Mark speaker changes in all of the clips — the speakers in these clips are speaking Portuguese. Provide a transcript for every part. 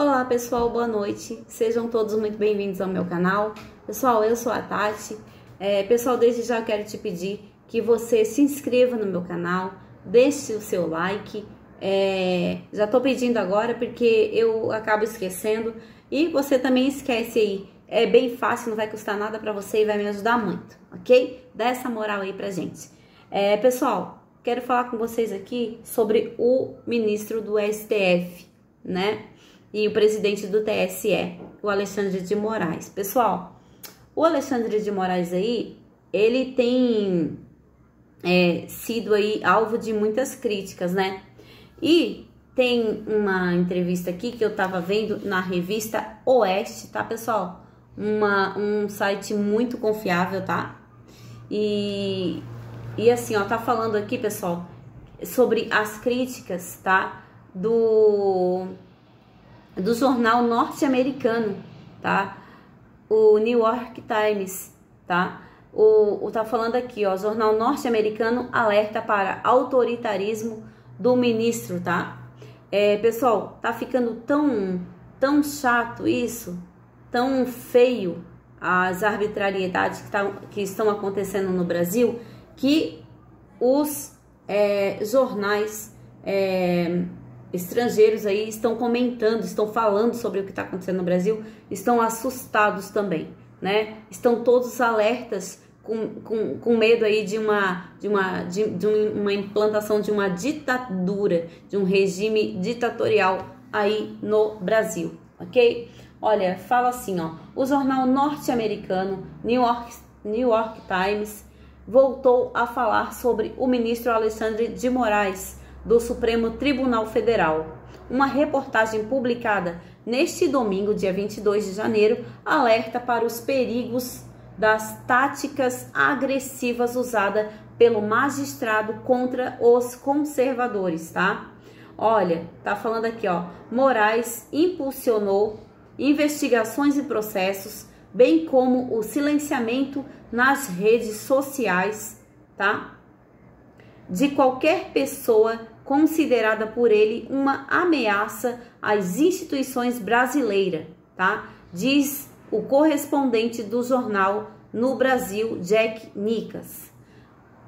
Speaker 1: Olá pessoal, boa noite, sejam todos muito bem-vindos ao meu canal. Pessoal, eu sou a Tati. Pessoal, desde já quero te pedir que você se inscreva no meu canal, deixe o seu like. Já tô pedindo agora porque eu acabo esquecendo e você também esquece aí. É bem fácil, não vai custar nada pra você e vai me ajudar muito, ok? Dá essa moral aí pra gente. Pessoal, quero falar com vocês aqui sobre o ministro do STF, né? E o presidente do TSE, o Alexandre de Moraes. Pessoal, o Alexandre de Moraes aí, ele tem sido aí alvo de muitas críticas, né? E tem uma entrevista aqui que eu tava vendo na revista Oeste, tá, pessoal? Um site muito confiável, tá? E assim, ó, tá falando aqui, pessoal, sobre as críticas, tá? Do jornal norte-americano, tá? O New York Times, tá? Tá falando aqui, ó, jornal norte-americano alerta para autoritarismo do ministro, tá? Pessoal, tá ficando tão chato isso, tão feio as arbitrariedades que estão acontecendo no Brasil, que os jornais estrangeiros aí estão comentando, estão falando sobre o que está acontecendo no Brasil, estão assustados também, né? Estão todos alertas com medo aí de uma implantação de uma ditadura, de um regime ditatorial aí no Brasil, ok? Olha, fala assim, ó, o jornal norte-americano New York Times voltou a falar sobre o ministro Alexandre de Moraes do Supremo Tribunal Federal. Uma reportagem publicada neste domingo, dia 22 de janeiro, alerta para os perigos das táticas agressivas usadas pelo magistrado contra os conservadores, tá? Olha, tá falando aqui, ó, Moraes impulsionou investigações e processos, bem como o silenciamento nas redes sociais, tá? De qualquer pessoa considerada por ele uma ameaça às instituições brasileiras, tá? Diz o correspondente do jornal no Brasil, Jack Nicas.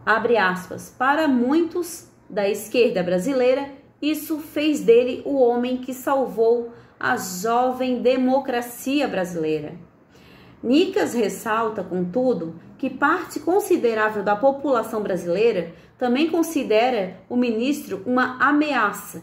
Speaker 1: Abre aspas. Para muitos da esquerda brasileira, isso fez dele o homem que salvou a jovem democracia brasileira. Nicas ressalta, contudo, que parte considerável da população brasileira também considera o ministro uma ameaça.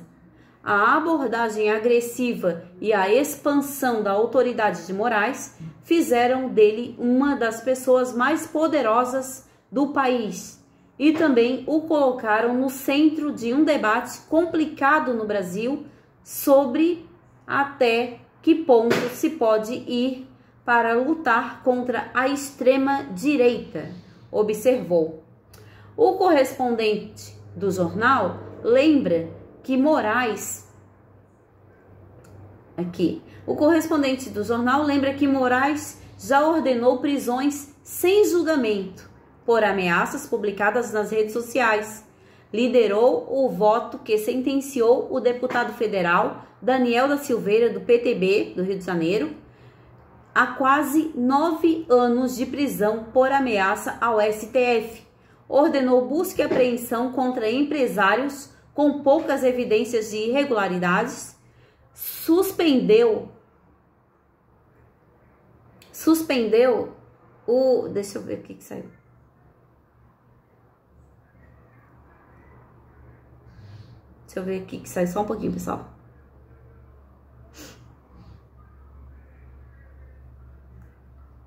Speaker 1: A abordagem agressiva e a expansão da autoridade de Moraes fizeram dele uma das pessoas mais poderosas do país e também o colocaram no centro de um debate complicado no Brasil sobre até que ponto se pode ir para lutar contra a extrema-direita, observou. O correspondente do jornal lembra que Moraes... O correspondente do jornal lembra que Moraes já ordenou prisões sem julgamento por ameaças publicadas nas redes sociais. Liderou o voto que sentenciou o deputado federal Daniel da Silveira, do PTB, do Rio de Janeiro, a quase 9 anos de prisão por ameaça ao STF. Ordenou busca e apreensão contra empresários com poucas evidências de irregularidades. Suspendeu o... Deixa eu ver o que saiu. Deixa eu ver aqui que saiu só um pouquinho, pessoal.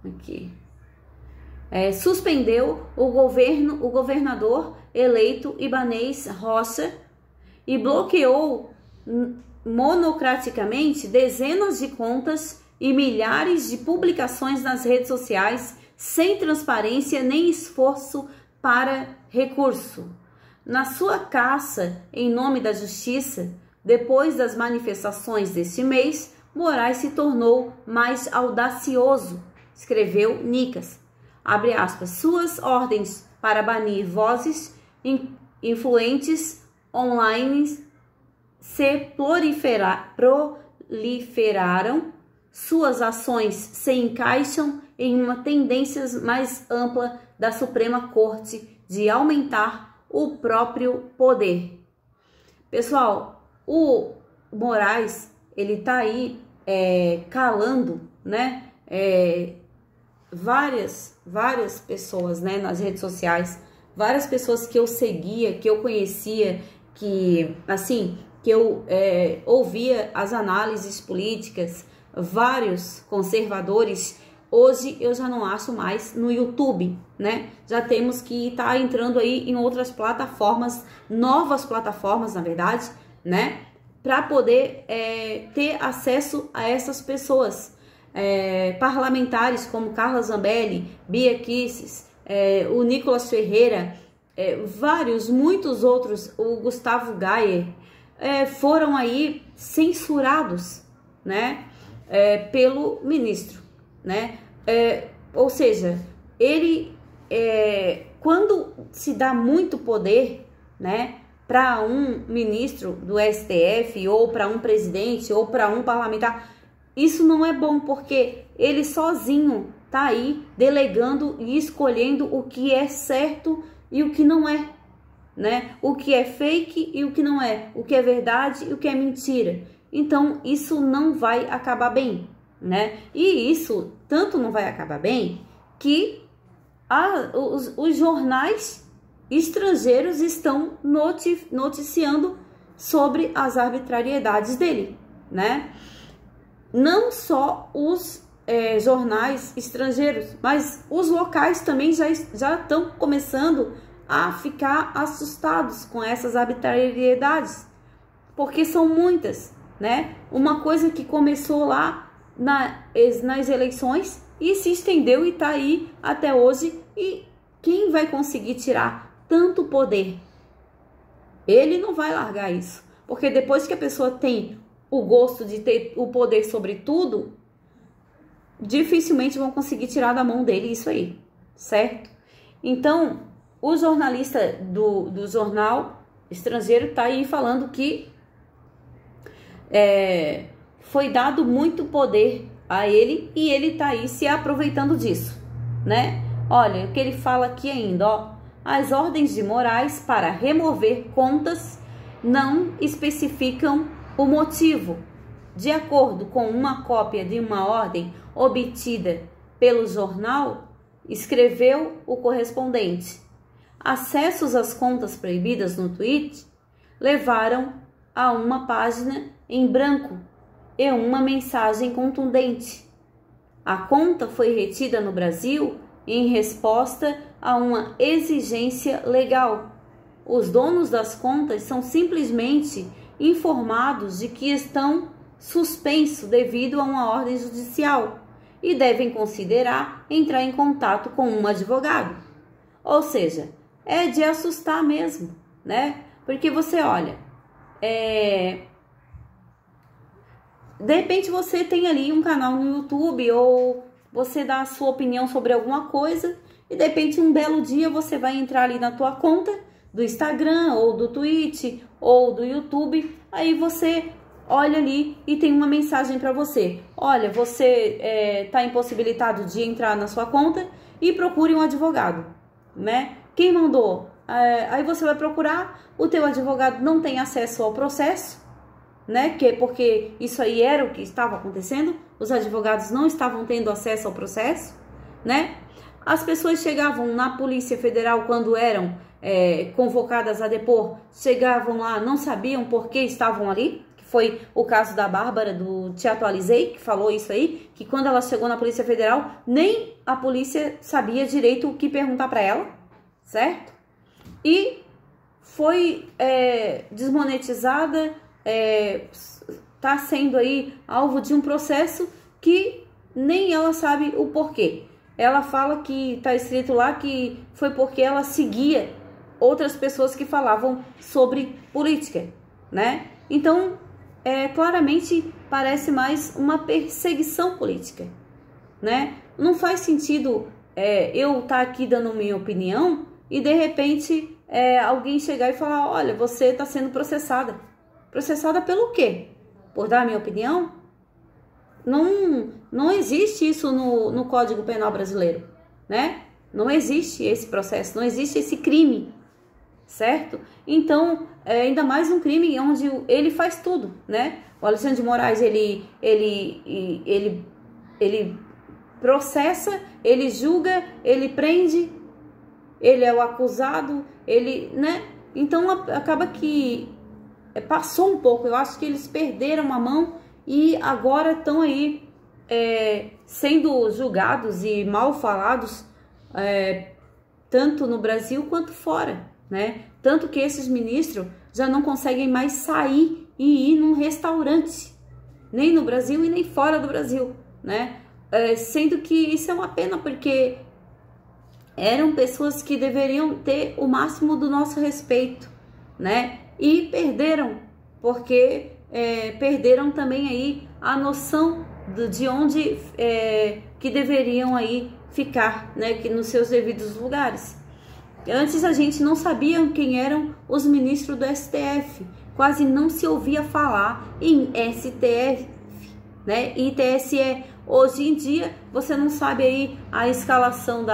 Speaker 1: Aqui. Suspendeu o governador eleito Ibanez Rocha e bloqueou monocraticamente dezenas de contas e milhares de publicações nas redes sociais sem transparência nem esforço para recurso. Na sua caça em nome da justiça, depois das manifestações deste mês, Moraes se tornou mais audacioso, escreveu Nicas. Abre aspas, suas ordens para banir vozes influentes online se proliferaram, suas ações se encaixam em uma tendência mais ampla da Suprema Corte de aumentar o próprio poder. Pessoal, o Moraes, ele tá aí calando, né, várias pessoas, né, nas redes sociais, várias pessoas que eu seguia, que eu conhecia, que, assim, que eu ouvia as análises políticas, vários conservadores. Hoje eu já não acho mais no YouTube, né? Já temos que estar entrando aí em outras plataformas, novas plataformas, na verdade, né? Para poder ter acesso a essas pessoas. Parlamentares como Carla Zambelli, Bia Kicis, o Nicolas Ferreira, muitos outros, o Gustavo Gayer, foram aí censurados, né? Pelo ministro, né? Ou seja, ele, quando se dá muito poder, né, para um ministro do STF, ou para um presidente, ou para um parlamentar, isso não é bom, porque ele sozinho tá aí delegando e escolhendo o que é certo e o que não é, né? O que é fake e o que não é, o que é verdade e o que é mentira. Então, isso não vai acabar bem, né? E isso tanto não vai acabar bem que os jornais estrangeiros estão noticiando sobre as arbitrariedades dele, né? Não só os jornais estrangeiros, mas os locais também já estão começando a ficar assustados com essas arbitrariedades, porque são muitas, né? Uma coisa que começou lá nas eleições e se estendeu e está aí até hoje. E quem vai conseguir tirar tanto poder? Ele não vai largar isso, porque depois que a pessoa tem o gosto de ter o poder sobre tudo, dificilmente vão conseguir tirar da mão dele isso aí, certo? Então, o jornalista do jornal estrangeiro está aí falando que foi dado muito poder a ele e ele está aí se aproveitando disso, né? Olha o que ele fala aqui ainda, ó. As ordens de Moraes para remover contas não especificam o motivo. De acordo com uma cópia de uma ordem obtida pelo jornal, escreveu o correspondente, acessos às contas proibidas no Twitter levaram a uma página em branco e uma mensagem contundente. A conta foi retida no Brasil em resposta a uma exigência legal. Os donos das contas são simplesmente informados de que estão suspensos devido a uma ordem judicial e devem considerar entrar em contato com um advogado. Ou seja, é de assustar mesmo, né? Porque você olha, de repente você tem ali um canal no YouTube ou você dá a sua opinião sobre alguma coisa e de repente um belo dia você vai entrar ali na tua conta do Instagram ou do Twitch ou do YouTube, aí você olha ali e tem uma mensagem para você. Olha, você está impossibilitado de entrar na sua conta e procure um advogado, né? Quem mandou? Aí você vai procurar, o teu advogado não tem acesso ao processo, né? Porque isso aí era o que estava acontecendo, os advogados não estavam tendo acesso ao processo, né? As pessoas chegavam na Polícia Federal quando eram convocadas a depor, chegavam lá, não sabiam por que estavam ali, que foi o caso da Bárbara do Te Atualizei, que falou isso aí, que quando ela chegou na Polícia Federal, nem a polícia sabia direito o que perguntar para ela, certo? E foi desmonetizada, tá sendo aí alvo de um processo que nem ela sabe o porquê. Ela fala que tá escrito lá que foi porque ela seguia outras pessoas que falavam sobre política, né? Então, claramente parece mais uma perseguição política, né? Não faz sentido eu estar aqui dando minha opinião e de repente alguém chegar e falar, olha, você está sendo processada. Processada pelo quê? Por dar minha opinião? não existe isso no Código Penal brasileiro, né? Não existe esse processo, não existe esse crime, certo? Então, ainda mais um crime onde ele faz tudo, né? O Alexandre de Moraes, ele processa, ele julga, ele prende, ele é o acusado, né? Então, acaba que passou um pouco. Eu acho que eles perderam a mão e agora estão aí sendo julgados e mal falados, tanto no Brasil quanto fora, né? Tanto que esses ministros já não conseguem mais sair e ir num restaurante, nem no Brasil e nem fora do Brasil, né? Sendo que isso é uma pena, porque eram pessoas que deveriam ter o máximo do nosso respeito, né? E perderam, porque perderam também aí a noção de onde que deveriam aí ficar, né? Que nos seus devidos lugares. Antes a gente não sabia quem eram os ministros do STF, quase não se ouvia falar em STF, né? E TSE. Hoje em dia você não sabe aí a escalação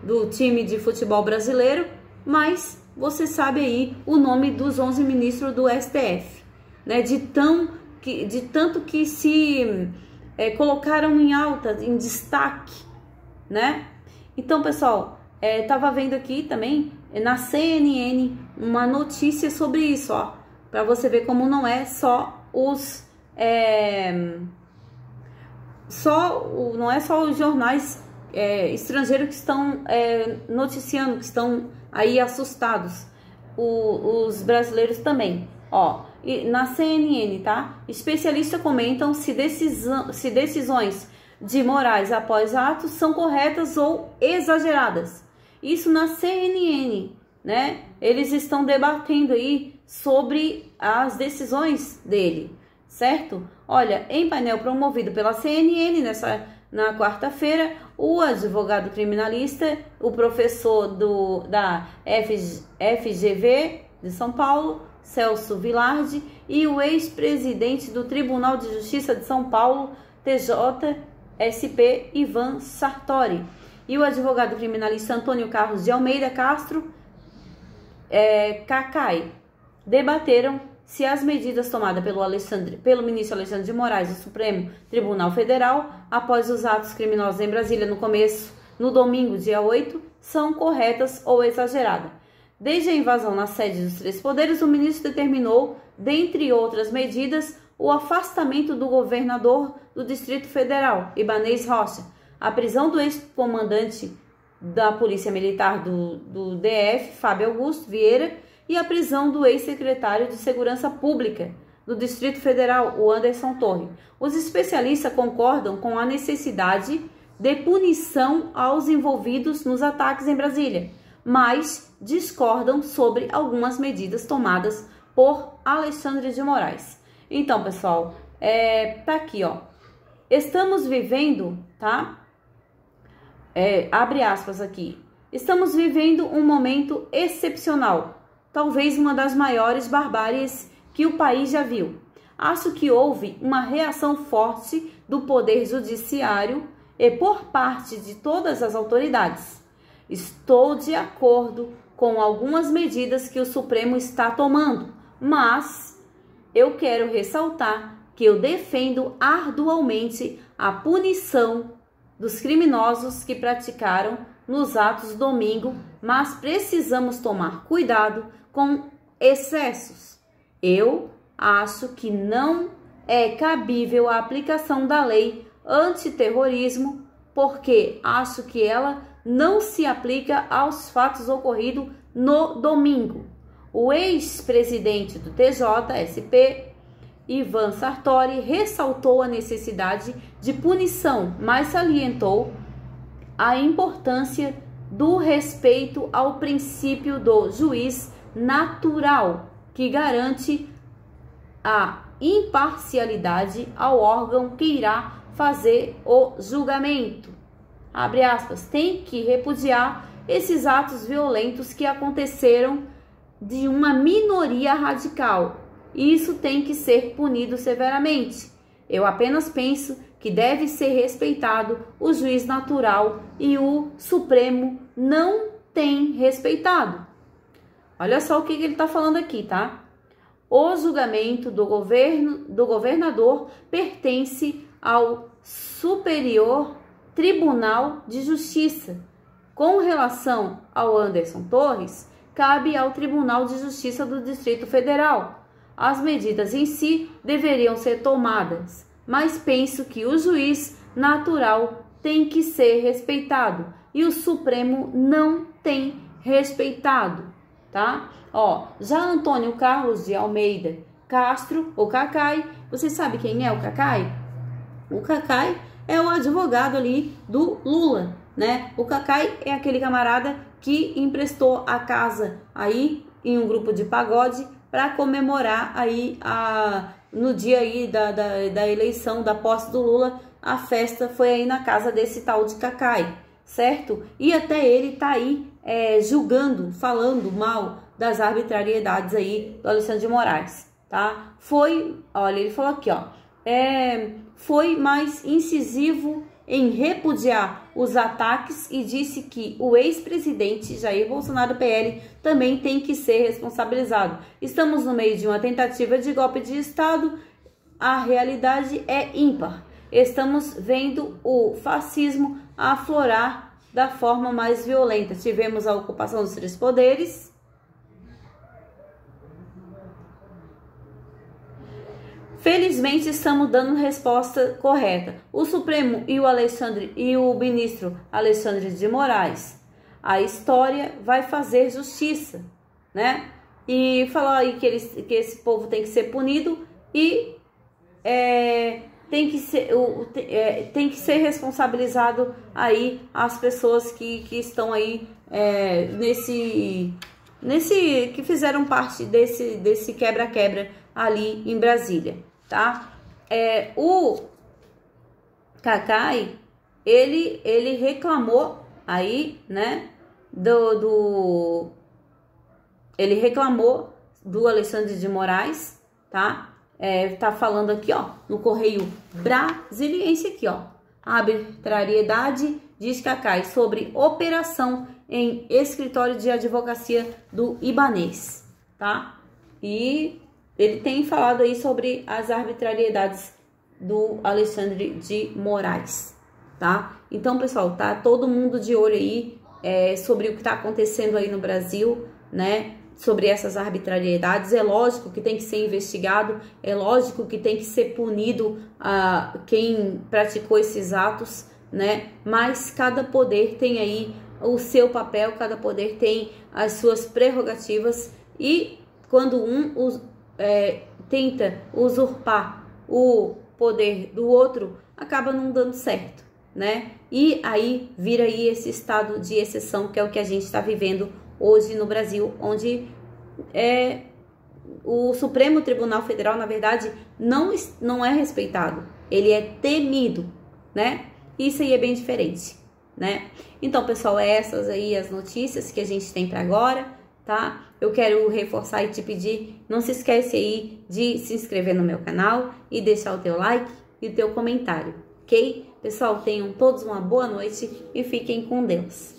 Speaker 1: do time de futebol brasileiro, mas você sabe aí o nome dos 11 ministros do STF, né? De tanto que se colocaram em alta, em destaque, né? Então, pessoal, tava vendo aqui também na CNN uma notícia sobre isso, ó, para você ver como não é só os não é só os jornais estrangeiros que estão noticiando, que estão aí assustados, os brasileiros também, ó. E na CNN, tá? Especialistas comentam se decisões de Moraes após atos são corretas ou exageradas. Isso na CNN, né? Eles estão debatendo aí sobre as decisões dele, certo? Olha, em painel promovido pela CNN na quarta-feira, o advogado criminalista, o professor da FGV de São Paulo, Celso Vilardi, e o ex-presidente do Tribunal de Justiça de São Paulo, TJSP, Ivan Sartori, e o advogado criminalista Antônio Carlos de Almeida Castro, Cacai, debateram se as medidas tomadas pelo ministro Alexandre de Moraes do Supremo Tribunal Federal após os atos criminosos em Brasília no domingo, dia 8, são corretas ou exageradas. Desde a invasão na sede dos três poderes, o ministro determinou, dentre outras medidas, o afastamento do governador do Distrito Federal, Ibanez Rocha, a prisão do ex-comandante da Polícia Militar do DF, Fábio Augusto Vieira, e a prisão do ex-secretário de Segurança Pública do Distrito Federal, o Anderson Torre. Os especialistas concordam com a necessidade de punição aos envolvidos nos ataques em Brasília, mas discordam sobre algumas medidas tomadas por Alexandre de Moraes. Então, pessoal, tá aqui, ó. Estamos vivendo, tá? Abre aspas aqui. Estamos vivendo um momento excepcional, talvez uma das maiores barbáries que o país já viu. Acho que houve uma reação forte do Poder Judiciário e por parte de todas as autoridades. Estou de acordo com algumas medidas que o Supremo está tomando, mas eu quero ressaltar que eu defendo arduamente a punição dos criminosos que praticaram nos atos domingo, mas precisamos tomar cuidado com excessos. Eu acho que não é cabível a aplicação da lei antiterrorismo, porque acho que ela não se aplica aos fatos ocorridos no domingo. O ex-presidente do TJSP, Ivan Sartori, ressaltou a necessidade de punição, mas salientou a importância do respeito ao princípio do juiz natural, que garante a imparcialidade ao órgão que irá fazer o julgamento. Abre aspas, tem que repudiar esses atos violentos que aconteceram de uma minoria radical. Isso tem que ser punido severamente. Eu apenas penso que deve ser respeitado o juiz natural e o Supremo não tem respeitado. Olha só o que ele está falando aqui, tá? O julgamento do governador pertence ao Superior Tribunal de Justiça. Com relação ao Anderson Torres, cabe ao Tribunal de Justiça do Distrito Federal. As medidas em si deveriam ser tomadas, mas penso que o juiz natural tem que ser respeitado e o Supremo não tem respeitado, tá? Ó, já Antônio Carlos de Almeida Castro, o Cacai, você sabe quem é o Cacai? O Cacai é o advogado ali do Lula, né? O Cacai é aquele camarada que emprestou a casa aí em um grupo de pagode para comemorar aí no dia aí da eleição, da posse do Lula. A festa foi aí na casa desse tal de Cacai, certo? E até ele tá aí julgando, falando mal das arbitrariedades aí do Alexandre de Moraes, tá? Olha, ele falou aqui, ó, foi mais incisivo em repudiar os ataques e disse que o ex-presidente Jair Bolsonaro, PL, também tem que ser responsabilizado. Estamos no meio de uma tentativa de golpe de Estado, a realidade é ímpar. Estamos vendo o fascismo aflorar da forma mais violenta. Tivemos a ocupação dos 3 poderes. Felizmente estamos dando resposta correta. O Supremo e o ministro Alexandre de Moraes. A história vai fazer justiça, né? E falar aí que esse povo tem que ser punido e tem que ser responsabilizado aí as pessoas que estão aí que fizeram parte desse quebra-quebra ali em Brasília, tá? O Cacai, ele reclamou aí, né, ele reclamou do Alexandre de Moraes, tá? Tá falando aqui, ó, no Correio Brasiliense aqui, ó, arbitrariedade, diz Cacai, sobre operação em escritório de advocacia do Ibanez, tá? E ele tem falado aí sobre as arbitrariedades do Alexandre de Moraes, tá? Então, pessoal, tá todo mundo de olho aí sobre o que tá acontecendo aí no Brasil, né? Sobre essas arbitrariedades. É lógico que tem que ser investigado, é lógico que tem que ser punido quem praticou esses atos, né? Mas cada poder tem aí o seu papel, cada poder tem as suas prerrogativas e quando tenta usurpar o poder do outro, acaba não dando certo, né? E aí vira aí esse estado de exceção que é o que a gente está vivendo hoje no Brasil, onde o Supremo Tribunal Federal, na verdade, não é respeitado, ele é temido, né? Isso aí é bem diferente, né? Então, pessoal, essas aí as notícias que a gente tem para agora, tá? Eu quero reforçar e te pedir, não se esquece aí de se inscrever no meu canal e deixar o teu like e o teu comentário, ok? Pessoal, tenham todos uma boa noite e fiquem com Deus.